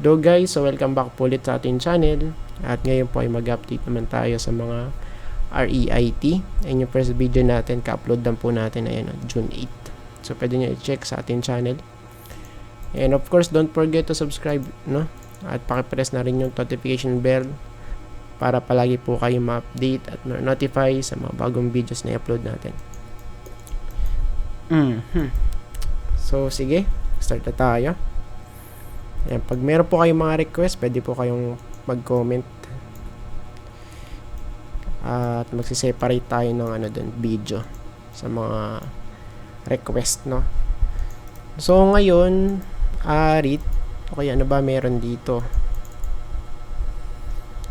Hello guys, so welcome back po ulit sa ating channel. At ngayon po ay mag-update naman tayo sa mga REIT. Ayun yung first video natin, ka-upload lang po natin ayan, June 8. So pwede nyo i-check sa ating channel. And of course, don't forget to subscribe, no? At pakipress na rin yung notification bell para palagi po kayo ma-update at notify sa mga bagong videos na i-upload natin. So sige, start na tayo. Ayan, pag meron po kayong mga request, pwede po kayong mag-comment at magsiseparate tayo ng video sa mga request, no? So ngayon, REIT, okay, ano ba meron dito?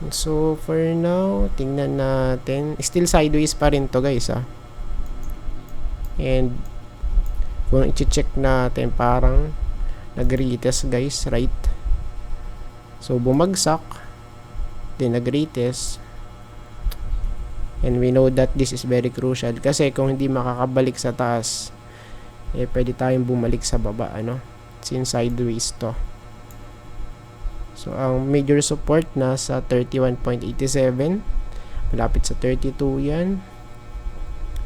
So for now, tingnan natin, still sideways pa rin to guys, and kung i-check natin, parang nag-retest guys, right? So bumagsak, then nag-retest, and we know that this is very crucial kasi kung hindi makakabalik sa taas, pwede tayong bumalik sa baba, since sideways to. So ang major support nasa 31.87, malapit sa 32 yan.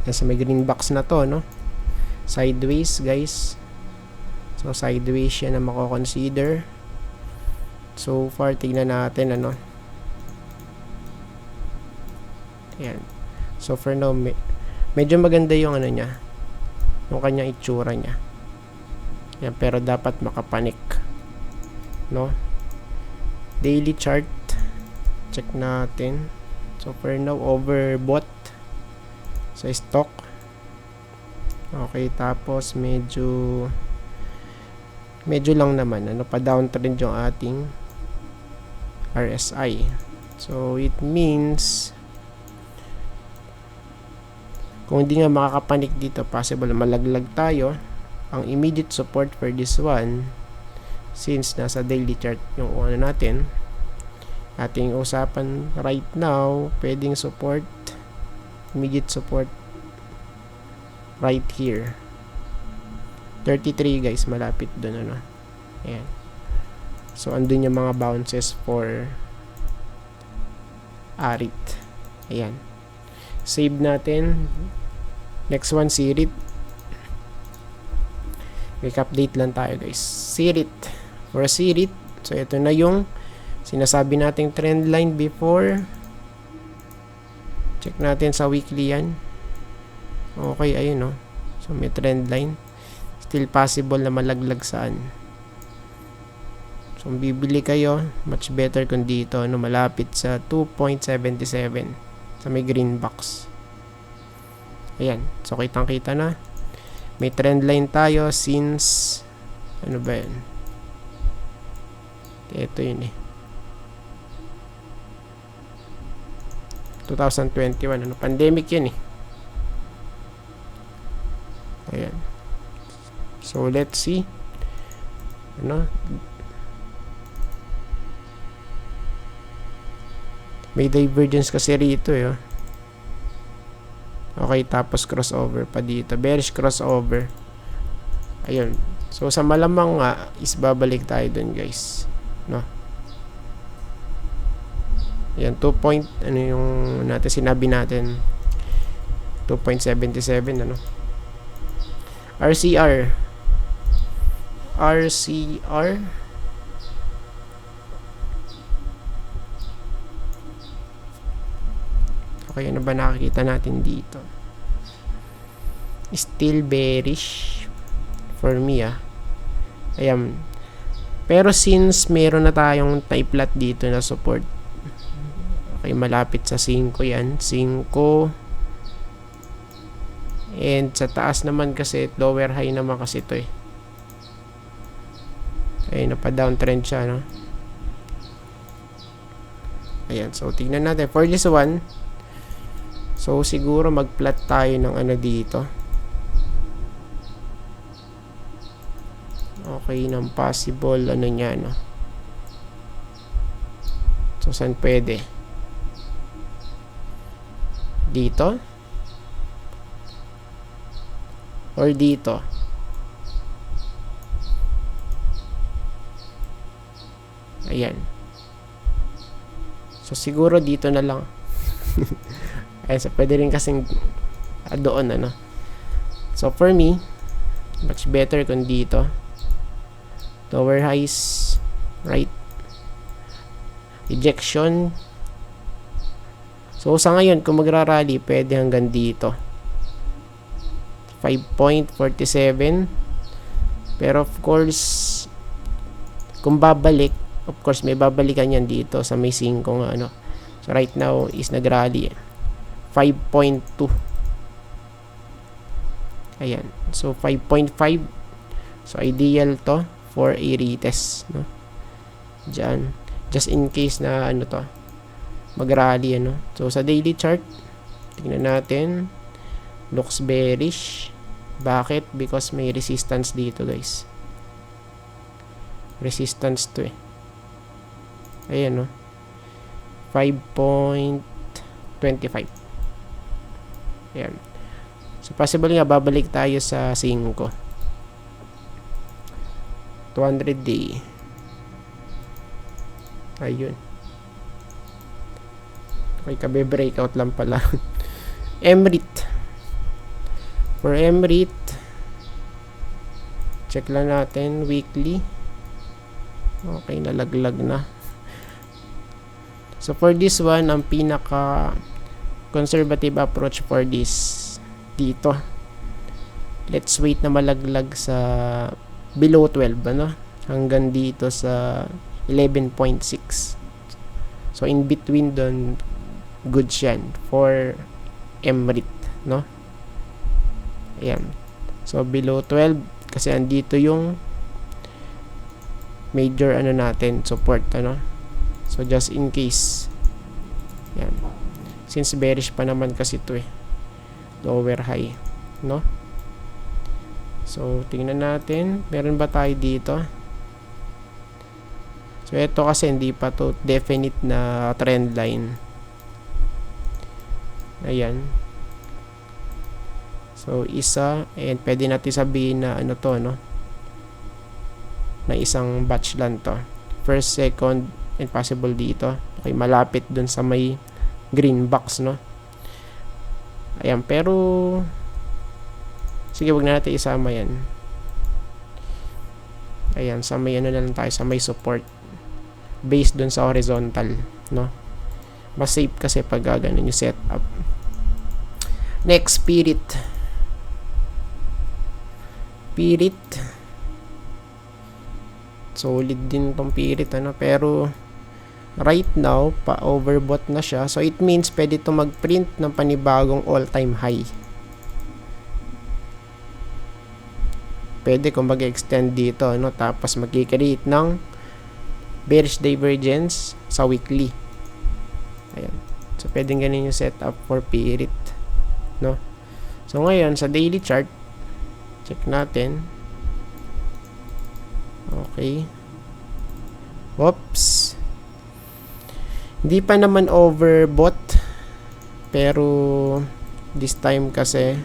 Nasa may green box na to, sideways guys. So sideways siya na mako-consider. So far, tignan natin Ayan. So for now, medyo maganda yung niya, yung kanyang itsura niya. Ayan, pero dapat makapanik, no? Daily chart, check natin. So for now, overbought sa stock. Okay, tapos medyo lang naman, pa downtrend yung ating RSI. So it means kung hindi nga makakapanik dito, possible malaglag tayo. Ang immediate support for this one, since nasa daily chart yung natin, ating usapan right now, pwedeng support, immediate support right here 33 guys, malapit dun ayan. So andun yung mga bounces for REIT. Ayan, save natin. Next one, CREIT. Quick update lang tayo guys. CREIT, for CREIT, so ito na yung sinasabi nating trend line before. Check natin sa weekly yan. Okay, ayun so may trend line. Still possible na malaglag saan. So kung bibili kayo, much better kung dito, malapit sa 2.77 sa may green box. Ayan, so kitang kita na may trend line tayo since ba yan, ito yun 2021, pandemic yun ayan. So let's see, may divergence kasi rito okay, tapos crossover pa dito, bearish crossover, ayun. So sa malamang nga is babalik tayo dun guys, ayan, 2 point, yung natin sinabi natin, 2.77 RCR. Okay, ano ba nakikita natin dito? Still bearish for me ayan. Pero since meron na tayong type lot dito na support, okay, malapit sa 5 yan, 5. And sa taas naman kasi, lower high naman kasi ito ayun, pa-downtrend siya, Ayan, so tignan natin. For this one, so siguro mag-plot tayo ng dito. Okay, ng possible, niya, So saan pwede? Dito? Or dito? Ayan. So, siguro dito na lang. Ayan, so pwede rin kasing doon, ano. So, for me, much better kung dito. Lower highs, right? Ejection. So, sa ngayon, kung magra-rally, pwede hanggang dito. 5.47. Pero, of course, kung babalik, of course, may babalikan yan dito sa may 5 nga, ano. So, right now, is nag-rally. 5.2. Ayan. So, 5.5. So, ideal to for a retest, no? Diyan. Just in case na, ano to, mag-rally, ano. So, sa daily chart, tingnan natin. Looks bearish. Bakit? Because may resistance dito, guys. Resistance to, eh. Ayan, no. 5.25. Ayan. So, possible nga, babalik tayo sa 5. 200 day. Ayun. Okay, kabe-breakout lang pala. Emrit. For Emrit, check lang natin weekly. Okay, nalaglag na. So, for this one, ang pinaka conservative approach for this dito. Let's wait na malaglag sa below 12, ano? Hanggang dito sa 11.6. So, in between doon, good yan for Emrit, no? Ayan. So, below 12, kasi andito yung major, ano natin, support, ano? So, just in case. Ayan. Since bearish pa naman kasi ito, eh. Lower high, no? So, tingnan natin. Meron ba tayo dito? So, ito kasi hindi pa to definite na trend line. Ayan. So, isa. And pwede natin sabihin na ano to, no? Na isang batch lang to. First, second, and possible dito. Okay, malapit dun sa may green box, no? Ayan, pero sige, wag na natin isama yan. Ayan, sa may ano na lang tayo, sa may support. Based dun sa horizontal, no? Mas safe kasi pag ganun yung setup. Next, Spirit. Spirit. Solid din tong Spirit, ano? Pero right now, pa-overbought na siya. So, it means pwede ito mag-print ng panibagong all-time high. Pwede kung mag-extend dito, no? Tapos mag-create ng bearish divergence sa weekly. Ayan. So, pwedeng ganun yung setup for Spirit, no? So, ngayon, sa daily chart, check natin. Okay. Oops. Hindi pa naman overbought. Pero, this time kasi,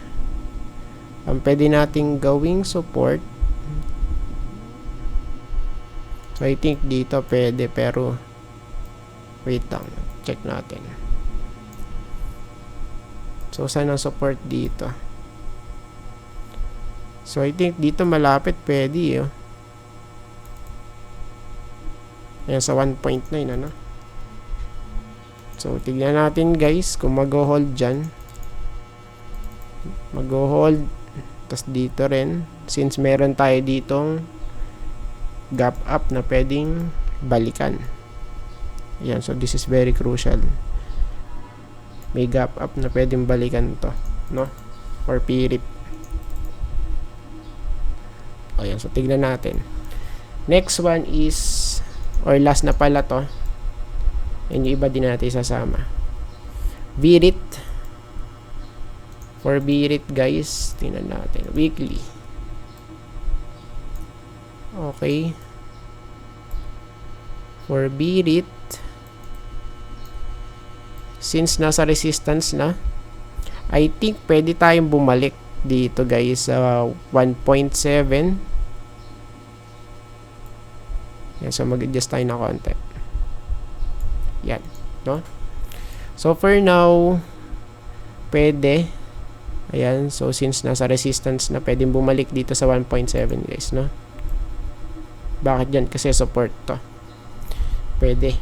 ang pwede nating gawing support. So, I think dito pwede, pero wait lang, check natin. So, saan ang support dito? So, I think dito malapit pwede, oh. Ayan, sa 1.9, ano? So, tignan natin, guys, kung mag-hold dyan. Mag-hold. Tapos dito rin, since meron tayo ditong gap up na pwedeng balikan. Ayan, so this is very crucial. May gap up na pwedeng balikan to, no? For Spirit. Ayan, so tignan natin. Next one is, or last na pala to. And yung iba din natin isasama. Virit. For Virit, guys, tingnan natin. Weekly. Okay. For Virit, since nasa resistance na, I think pwede tayong bumalik dito, guys, sa 1.7. Yan, so mag-adjust tayo ng konti. Yan, no? So for now, pwede. Ayan, so since nasa resistance na, pwedeng bumalik dito sa 1.7 guys, no? Bakit dyan? Kasi support to. Pwede.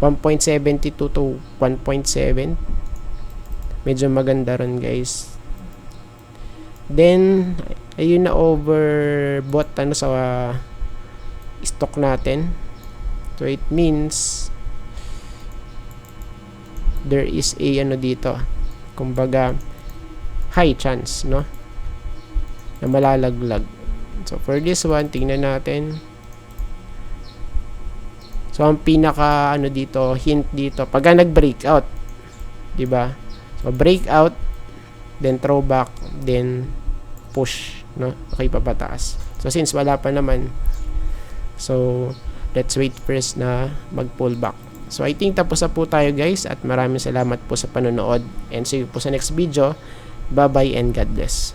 1.72 to 1.7. Medyo maganda ron guys. Then, ayun na overbought sa stock natin. So it means there is a dito, kumbaga high chance, no, na malalaglag. So for this one, tingnan natin. So ang pinaka dito, hint dito, pagka nag-breakout, 'di ba? So breakout, then throwback, then push, no? Okay, papataas. So since wala pa naman, so let's wait first na mag-pull back. So I think tapos na po tayo guys, at maraming salamat po sa panonood, and see you po sa next video. Bye bye and God bless.